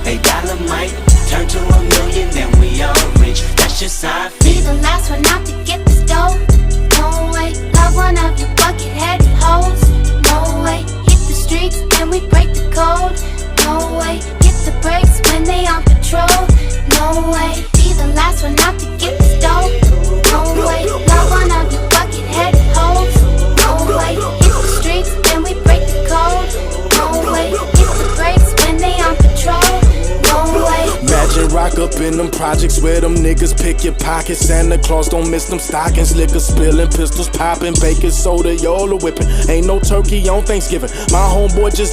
A dollar might turn to a million, then we all rich. That's just how I Be feel. the last one out to get this dough. No way, love one of you bucket-headed hoes. No way, hit the streets and we break the code. No way, hit the brakes when they on patrol. No way, be the last one out to get this dough. No way, love one of you bucket-headed hoes. No way, hit the streets and we break the code. No way, hit the brakes when they on patrol. No way. Imagine rock up in them projects where them niggas pick your pockets. Santa Claus don't miss them stockings. Liquor spilling, pistols popping, baking soda, y'all a whipping. Ain't no turkey on Thanksgiving. My homeboy just